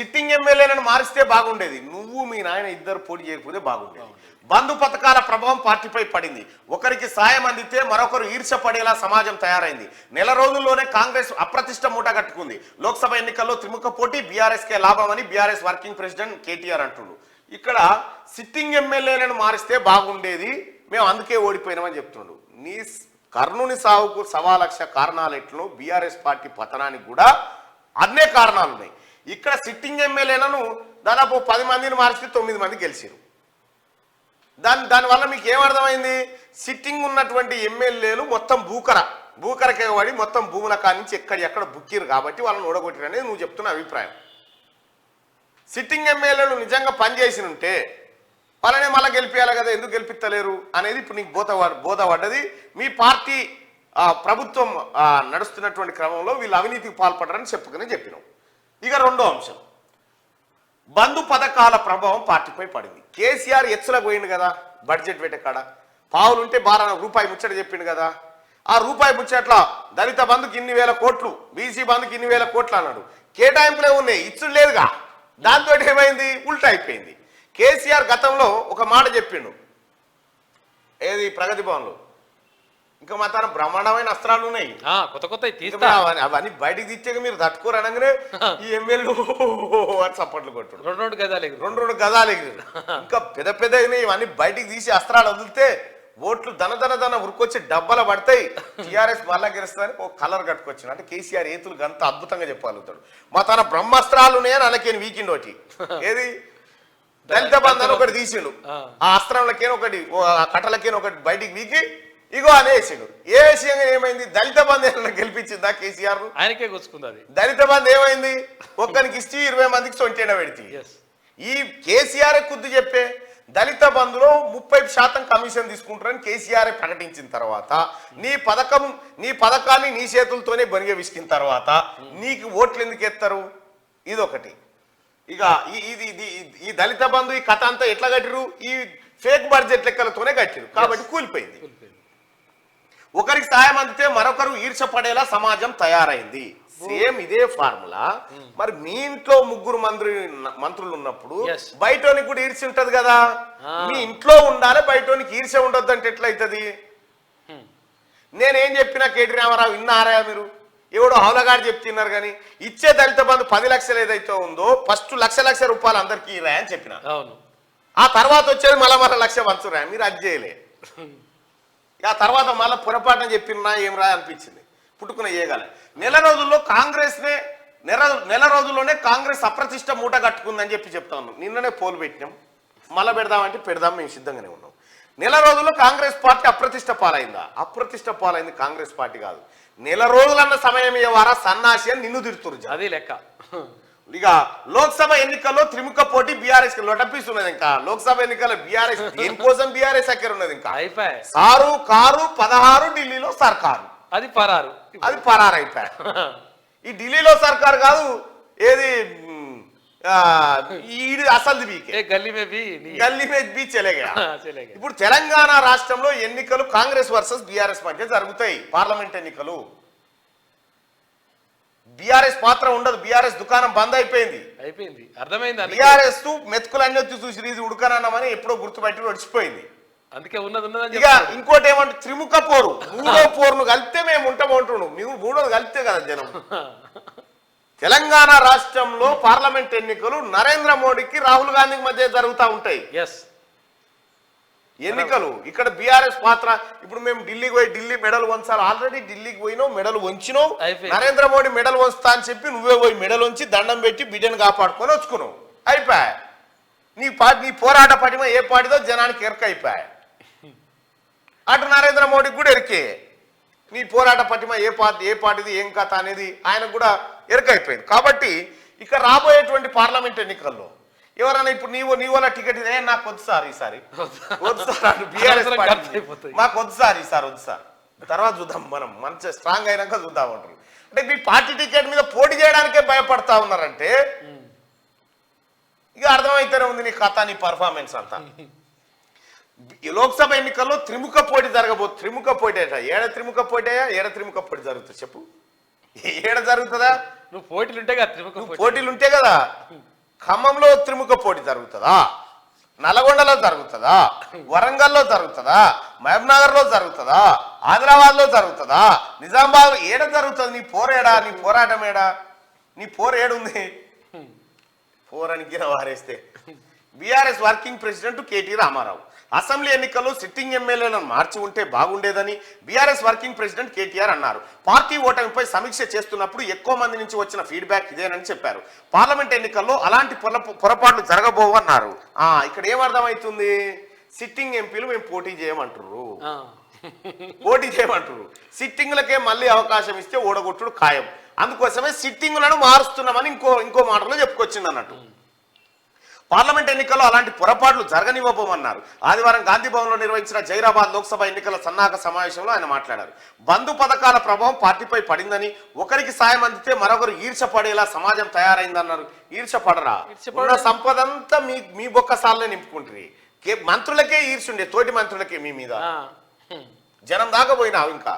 Sitting ఎమ్మెల్యేలను మారిస్తే బాగుండేది, నువ్వు మీ నాయన ఇద్దరు పోటీ చేయకపోతే బాగుండేది. బంధు పథకాల ప్రభావం పార్టీపై పడింది. ఒకరికి సాయం అందితే మరొకరు ఈర్ష్య పడేలా సమాజం తయారైంది. నెల రోజుల్లోనే కాంగ్రెస్ అప్రతిష్ట మూట కట్టుకుంది. లోక్సభ ఎన్నికల్లో త్రిముఖ పోటీ, బీఆర్ఎస్కే లాభమని బీఆర్ఎస్ వర్కింగ్ ప్రెసిడెంట్ కేటీఆర్ అంటున్నారు. ఇక్కడ సిట్టింగ్ ఎమ్మెల్యేలను మారిస్తే బాగుండేది, మేము అందుకే ఓడిపోయినామని చెప్తున్నాడు. నీ కర్ణుని సావుకు 1,00,000 కారణాలు ఎట్లను బీఆర్ఎస్ పార్టీ పతనానికి కూడా అన్నే కారణాలు ఉన్నాయి. ఇక్కడ సిట్టింగ్ ఎమ్మెల్యేలను దాదాపు 10 మందిని మార్చి 9 మంది గెలిచారు. దానివల్ల మీకు ఏమర్థమైంది? సిట్టింగ్ ఉన్నటువంటి ఎమ్మెల్యేలు మొత్తం భూకరకే వాడి మొత్తం భూముల కానించి ఎక్కడ బుక్కిరు కాబట్టి వాళ్ళని ఓడగొట్టిరు అనేది నువ్వు చెప్తున్న అభిప్రాయం. సిట్టింగ్ ఎమ్మెల్యేలు నిజంగా పనిచేసి ఉంటే వాళ్ళనే మళ్ళీ గెలిపించాలి కదా, ఎందుకు గెలిపిస్తలేరు అనేది ఇప్పుడు నీకు బోధపడ్డది. మీ పార్టీ ప్రభుత్వం నడుస్తున్నటువంటి క్రమంలో వీళ్ళు అవినీతికి పాల్పడరని చెప్పినాం. ఇక రెండో అంశం, బంధు పథకాల ప్రభావం పార్టీపై పడింది. కేసీఆర్ ఎచ్చులకు పోయింది కదా, బడ్జెట్ పెట్టే కాడ పావులుంటే రూపాయి ముచ్చట చెప్పిండు కదా. ఆ రూపాయి ముచ్చట్ల దళిత బంధుకి ఇన్ని వేల కోట్లు, బీసీ బంధుకి ఇన్ని వేల కోట్లు అన్నాడు. కేటాయింపులే ఉన్నాయి, ఇచ్చుడు లేదుగా. దాంతో ఏమైంది? ఉల్టా అయిపోయింది. కేసీఆర్ గతంలో ఒక మాట చెప్పిండు, ఏది ప్రగతి భవన్లో, ఇంకా మా తన బ్రహ్మాండమైన అస్త్రాలు ఉన్నాయి, కొత్త అవన్నీ బయటికి తెచ్చాక మీరు తట్టుకోరు అనగానే ఈ ఎమ్మెల్యే అని చప్పట్లు కొట్టాడు. రెండు గదాలు ఎగిరి ఇంకా పెద్ద ఇవన్నీ బయటికి తీసి అస్త్రాలు వదిలితే ఓట్లు దన ఉరికొచ్చి డబ్బల పడతాయి, టీఆర్ఎస్ మళ్ళా గెలుస్తుందని ఒక కలర్ కట్టుకొచ్చాను. అంటే కేసీఆర్ ఏతులు అంత అద్భుతంగా చెప్పగలుగుతాడు. మా తన బ్రహ్మాస్త్రాలు ఉన్నాయని అలాకేని వీకిండ్ ఒకటి, ఏది దళిత బంధు అని ఒకటి తీసిండు, ఆ అస్త్రంలకేనో ఒకటి, కట్టలకేనో ఒకటి బయటికి వీకి ఇగో అని వేసిండు. ఏ విషయంగా ఏమైంది? దళిత బంధు ఏమైనా గెలిపించిందా కేసీఆర్? ఆయనకే కూర్చుకుంది. దళిత బంధు ఏమైంది? ఒక్కరికి ఇచ్చి 20 మందికి సొంటేన పెడితే ఈ కేసీఆర్ కుద్దు చెప్పే దళిత బంధులో 30% కమిషన్ తీసుకుంటారని కేసీఆర్ ప్రకటించిన తర్వాత నీ పథకాన్ని నీ చేతులతోనే బనిగ విసికిన తర్వాత నీకు ఓట్లు ఎందుకు ఎత్తారు? ఇదొకటి. ఇక ఈ దళిత బంధు ఈ కథ అంతా ఎట్లా కట్టిరు? ఈ ఫేక్ బడ్జెట్ లెక్కలతోనే కట్టిరు కాబట్టి కూలిపోయింది. ఒకరికి సాయం అందితే మరొకరు ఈర్ష్య పడేలా సమాజం తయారైంది. సేమ్ ఇదే ఫార్ములా. మరి మీ ఇంట్లో 3 మంత్రులు ఉన్నప్పుడు బయటోనికి కూడా ఈర్ష్య ఉంటది కదా. మీ ఇంట్లో ఉండాలి, బయటోనికి ఈర్ష్య ఉండొద్దు అంటే ఎట్లయితుంది? నేనేం చెప్పినా కేటీ రామారావు విన్నారా మీరు? ఎవడో హౌలగాడు చెప్తున్నారు కానీ ఇచ్చే దళిత బంధు 10 లక్షలు ఏదైతే ఉందో ఫస్ట్ లక్ష రూపాయలు అందరికీ ఇరా అని చెప్పిన. ఆ తర్వాత వచ్చేది మళ్ళా 1,00,000 పంచురా, మీరు అది చేయలే. ఆ తర్వాత మళ్ళీ పొరపాటున చెప్పినా ఏం రా అనిపించింది, పుట్టుకున్న ఏగల. నెల రోజుల్లోనే కాంగ్రెస్ అప్రతిష్ట మూట కట్టుకుందని చెప్తా ఉన్నాం. నిన్ననే పోలు పెట్టినాం, మళ్ళీ పెడదామంటే పెడదాం, మేము సిద్ధంగానే ఉన్నాం. నెల రోజుల్లో కాంగ్రెస్ పార్టీ అప్రతిష్ట పాలైందా? అప్రతిష్ట పాలైంది కాంగ్రెస్ పార్టీ కాదు. నెల రోజులన్న సమయం ఇవ్వరా సన్నాసి అని నిన్ను తిడుతురు. అది లెక్క. ఇక లోక్సభ ఎన్నికల్లో త్రిముఖ పోటీ బీఆర్ఎస్ లొటపీస్ ఉన్నది. ఇంకా లోక్సభ ఎన్నికల్లో బీఆర్ఎస్ దేనికోసం బీఆర్ఎస్ అక్కడ ఉన్నది. ఇంకా సారు కారు 16 ఢిల్లీలో సర్కారు, అది పరారు అయిపోయారు. ఈ ఢిల్లీలో సర్కారు కాదు, ఏది అసలు గల్లీ మే బీ చెలేగా. ఇప్పుడు తెలంగాణ రాష్ట్రంలో ఎన్నికలు కాంగ్రెస్ వర్సెస్ బీఆర్ఎస్ మధ్య జరుగుతాయి. పార్లమెంట్ ఎన్నికలు. బీఆర్ఎస్ పాత్ర ఉండదు, బీఆర్ఎస్ దుకాణం బంద్ అయిపోయింది. అర్థమైంది. బీఆర్ఎస్ చూసి ఇది ఉడకనన్నామని ఎప్పుడో గుర్తుపెట్టి వచ్చిపోయింది. అందుకే ఉన్నది. ఇక ఇంకోటి ఏమంటే త్రిముఖ పోరు, 3వ పోరును కలిపితే మేము ఉంటామంటున్నాం. మేము 3వది కలిపితే కదా జనం. తెలంగాణ రాష్ట్రంలో పార్లమెంట్ ఎన్నికలు నరేంద్ర మోడీకి రాహుల్ గాంధీకి మధ్య జరుగుతూ ఉంటాయి ఎన్నికలు. ఇక్కడ బీఆర్ఎస్ పాత్ర. ఇప్పుడు మేము ఢిల్లీకి పోయి ఢిల్లీ మెడల్ వంచాలి, ఆల్రెడీ ఢిల్లీకి పోయినావు, మెడల్ వంచినావు. నరేంద్ర మోడీ మెడల్ వంచుతా అని చెప్పి నువ్వే పోయి మెడల్ వంచి దండం పెట్టి బిడ్డను కాపాడుకొని వచ్చుకున్నావు. అయిపోయా నీ పోరాట పటిమ ఏ పాటిదో జనానికి ఎరక అయిపోయా. అటు నరేంద్ర మోడీకి కూడా ఎరికే నీ పోరాట పటిమ ఏ పాటిది ఏం కథ అనేది ఆయనకు కూడా ఎరకైపోయింది. కాబట్టి ఇక రాబోయేటువంటి పార్లమెంట్ ఎన్నికల్లో ఎవరైనా ఇప్పుడు నీ వల్ల టికెట్ నాకు వద్దు సార్, ఈసారి వద్దు సార్, బీఆర్ఎస్ మాకు వద్దు సార్, ఈసారి వద్దు సార్, తర్వాత చూద్దాం, మనం మంచిగా స్ట్రాంగ్ అయినాక చూద్దాం అంటారు. అంటే మీ పార్టీ టికెట్ మీద పోటీ చేయడానికే భయపడతా ఉన్నారంటే ఇక అర్థమైతేనే ఉంది నీ కథ, నీ పర్ఫార్మెన్స్ అంతా. లోక్సభ ఎన్నికల్లో త్రిముఖ పోటీ జరగబోతుంది. త్రిముఖ పోటీ అట ఏడ త్రిముఖ పోటీ జరుగుతుంది చెప్పు? ఏడ జరుగుతుందా? నువ్వు పోటీలు ఉంటే కదా, పోటీలు ఉంటే కదా. ఖమ్మంలో త్రిముఖ పోటీ జరుగుతుందా, నల్గొండలో జరుగుతుందా, వరంగల్లో జరుగుతుందా, మహబూబ్నగర్లో జరుగుతుందా, ఆదిలాబాద్లో జరుగుతుందా, నిజామాబాద్ ఏడ జరుగుతుంది? నీ పోరేడా, నీ పోరాటం ఏడా, నీ పోరు ఏడుంది? పోరానికి వారేస్తే BRS working president KT Rama Rao assembly ఎన్నికల్లో సిట్టింగ్ ఎమ్మెల్యేలను మార్చి ఉంటే బాగుండేదని బీఆర్ఎస్ వర్కింగ్ ప్రెసిడెంట్ కేటీఆర్ అన్నారు. పార్టీ ఓటమిపై సమీక్ష చేస్తున్నప్పుడు ఎక్కువ మంది నుంచి వచ్చిన ఫీడ్బ్యాక్ ఇదేనని చెప్పారు. పార్లమెంట్ ఎన్నికల్లో అలాంటి పొరపాట్లు జరగబోవన్నారు. ఇక్కడ ఏమర్థమవుతుంది? సిట్టింగ్ ఎంపీలు మేము పోటీ చేయమంటారు, పోటీ చేయమంటారు. సిట్టింగ్లకే మళ్ళీ అవకాశం ఇస్తే ఓడగొట్టుడు ఖాయం. అందుకోసమే సిట్టింగ్లను మారుస్తున్నామని ఇంకో మాటలో చెప్పుకొచ్చింది అన్నట్టు. పార్లమెంట్ ఎన్నికల్లో అలాంటి పొరపాట్లు జరగనివ్వబోమన్నారు. ఆదివారం గాంధీ భవన్లో నిర్వహించిన జైరాబాద్ లోక్సభ ఎన్నికల సన్నాహక సమావేశంలో ఆయన మాట్లాడారు. బంధు పథకాల ప్రభావం పార్టీపై పడిందని, ఒకరికి సాయం అందితే మరొకరు ఈర్షపడేలా సమాజం తయారైందన్నారు. ఈర్షపడరా? ఉన్న సంపదంతా మీ బొక్కసాలనే నింపుకుంటారు. మంత్రులకే ఈర్షుండే, తోటి మంత్రులకే మీ మీద. జనం దాకా పోయినావు ఇంకా.